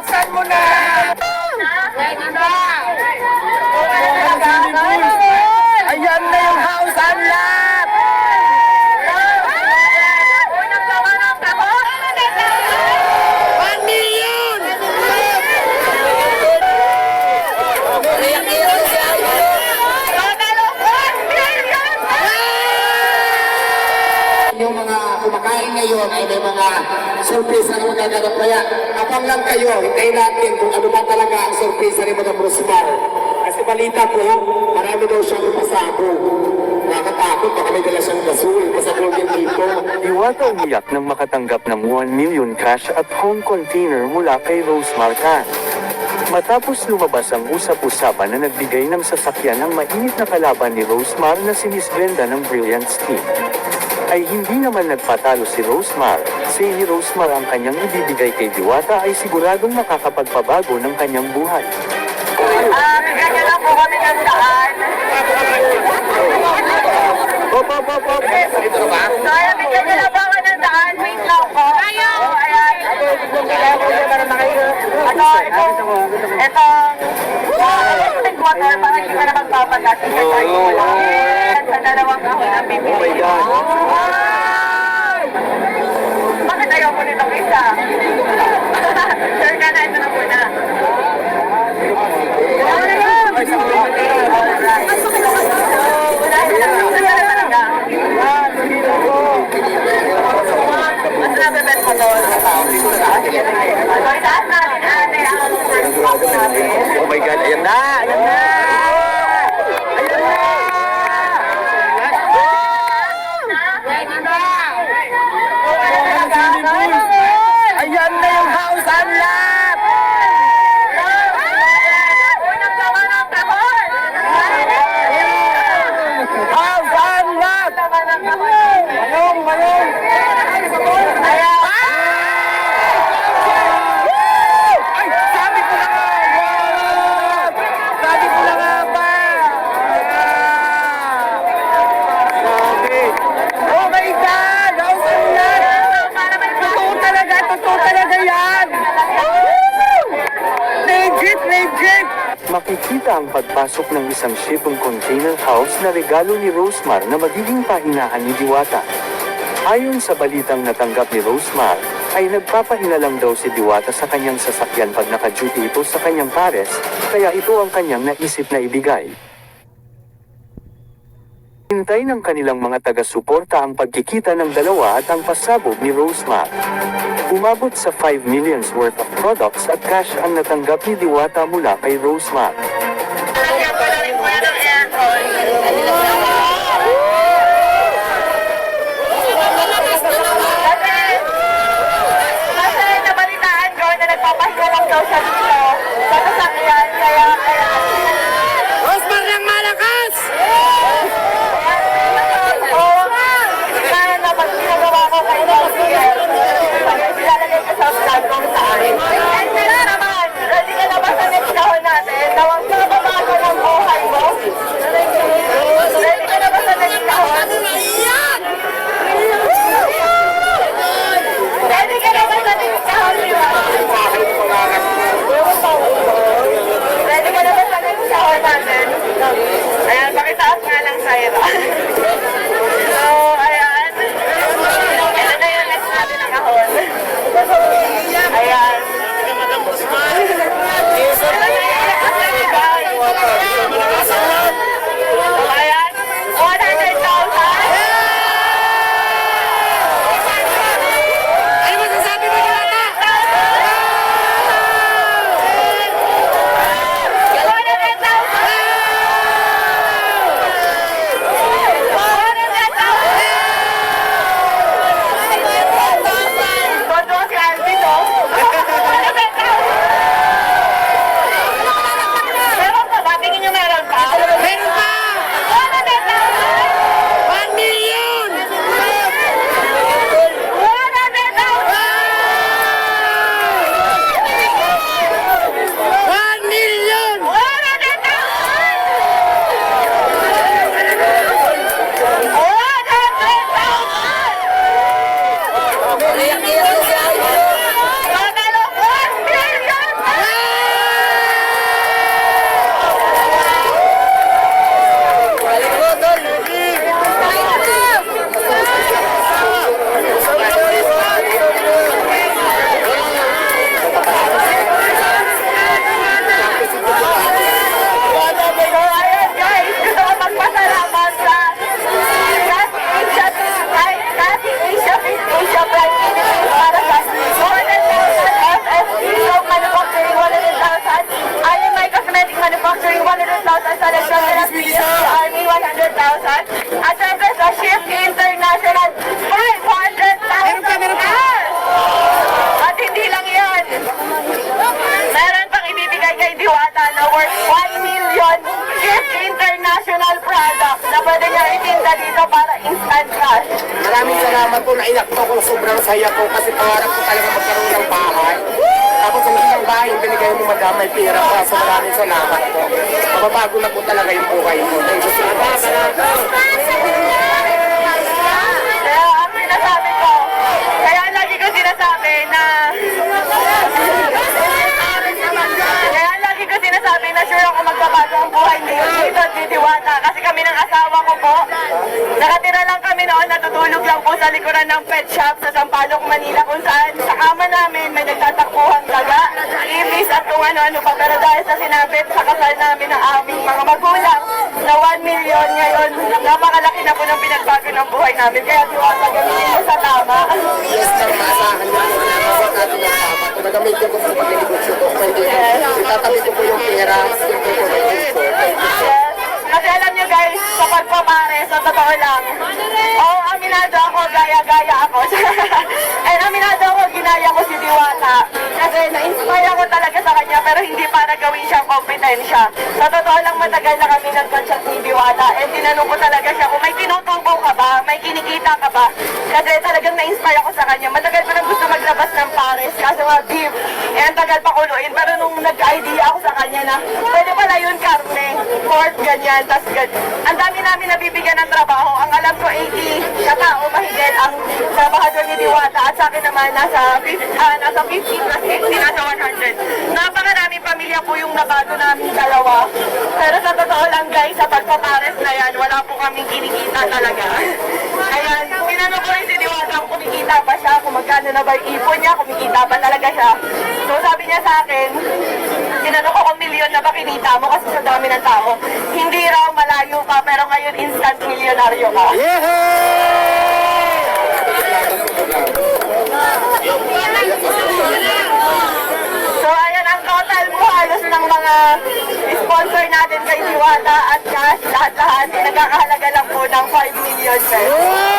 buksan mo na! Pwede na! Ayan na yung house unlock! 1 million! Yung mga kumakain ngayon ay may mga surprise na magaganap kaya abang lang kayo, hintayin natin kung ano ba talaga ang surprise ni Madam Rosmar. Kasi balita ko, marami daw siyang pasabog. Nakatakot, baka may dala siyang gasol, pasabog yan dito. Diwata umiyak nang makatanggap ng 1 million cash at home container mula kay Rosmar Khan. Matapos lumabas ang usap-usapan na nagbigay ng sasakyan ng mainit na kalaban ni Rosmar na si Miss Brenda ng Brilliant Team, ay hindi naman nagpatalo si Rosmar. Say ni Rosmar ang kanyang ibibigay kay Diwata ay siguradong makakapagpabago ng kanyang buhay. Bigyan lang po kami ng daan. Ito ba? Kaya bigyan nyo lang po kami ng daan. Wait lang po. Ayaw! Ayan. Ito. Electric water para hindi ka na magpapagas. Sa dalawang kahon ang bibili. Oh my God. Bakit ayaw mo nitong isa? Sure ka na, ito na muna. Mas nabibet mo doon. Itaas natin ate ang first box natin. Oh my God, ayan na! Ayan na! Pwede na! Ayan na yung house unlock! Unang gawa ng kahon! House unlock! Gawa ng kahon! Balong! Ayan! Ay! Sabi ko na nga! Wag! Sabi ko na nga ba? Sabi! Oh my God! House unlock! Para may Totoo talaga yan! Legit! Makikita ang pagpasok ng isang shipping container house na regalo ni Rosmar na magiging pahinaan ni Diwata. Ayon sa balitang natanggap ni Rosmar, ay nagpapahinga daw si Diwata sa kanyang sasakyan pag naka-duty ito sa kanyang pares, kaya ito ang kanyang naisip na ibigay. Hintay ng kanilang mga taga-suporta ang pagkikita ng dalawa at ang pasabog ni Rosmar. Umabot sa 5 millions worth of products at cash ang natanggap ni Diwata mula kay Rosmar. Lagyan ko na rin po yan ng aircon. Kasi nabalitaan ko na nagpapahinga lang daw siya dito sa sasakyan. Kaya Rosmar ng malakas! oo nga. Kaya na pag ginagawa ko kayo ng beer, ilalagay ko sa vlog kung saan. And sila naman, ready ka na ba sa next kahon natin? Nawang magbabago ng buhay mo? Ready salamat po, naiyak po ako, sobrang saya po kasi pangarap ko talaga magkaroon ng bahay. Tapos ang isang bahay, yung binigay mo madam, may pera pa. So maraming salamat po. Mababago na po talaga yung buhay mo. Thank you so much. Kaya ang sinasabi ko, kaya lagi ko sinasabi na sure ako magbabago ang buhay niyo dito at Diwata. Kasi kami ng asawa ko po, nakatira lang kami noon, natutulog lang po sa likuran ng pet shop sa Sampaloc, Manila, kung saan sa kama namin may nagtatakbuhan daga, ibis at kung ano-ano pa. Pero dahil sa sinabit sa kasal namin ng aming mga magulang na 1 million ngayon, napakalaki na po ng pinagbago ng buhay namin. Kaya Diwata, gamitin mo sa tama. Yes, sir, maasahan niyo po na nasa natin ng tama. Gagamitin ko po sa pag-negosyo ko. Pwede, itatabi ko po yung pera. Simple po may gusto. Yes. Kasi alam nyo guys, sa pagpapare, sa totoo lang, aminado ako, gaya-gaya ako. And aminado ako, ginaya ko si Diwata. Kasi na-inspire ako talaga sa kanya, pero hindi para gawin siyang kompetensya. Sa totoo lang, matagal na kami nag-chat ni Diwata. And tinanong ko talaga siya, kung may tinutubo ka ba, may kinikita ka ba? Kasi talagang na-inspire ako sa kanya. Matagal ko nang gusto maglabas ng pares, kaso nga beef. Eh, ang tagal pa kuluin. Pero nung nag-idea ako sa kanya na, pwede pala yun karne, pork, ganyan. Tas ang dami namin nabibigyan ng trabaho. Ang alam ko, 80 katao mahigit ang trabahador ni Diwata. At sa akin naman, nasa 50 plus 50, nasa 100. Napakaraming pamilya po yung nabago namin dalawa. Pero sa totoo lang guys, sa pagpapares na yan, wala po kaming kinikita talaga. Ayan, tinanong ko rin si Diwata kung kumikita ba siya, kung magkano na ba yung ipon niya, kumikita ba talaga siya. So sabi niya sa akin, tinanong ko kung milyon na ba kinita mo kasi sa dami ng tao. Hindi raw, malayo pa, pero ngayon instant milyonaryo ka. So ayan ang total mo halos ng mga sponsor natin kay Diwata at cash, lahat-lahat, nagkakahalaga lang po ng 5 million pesos.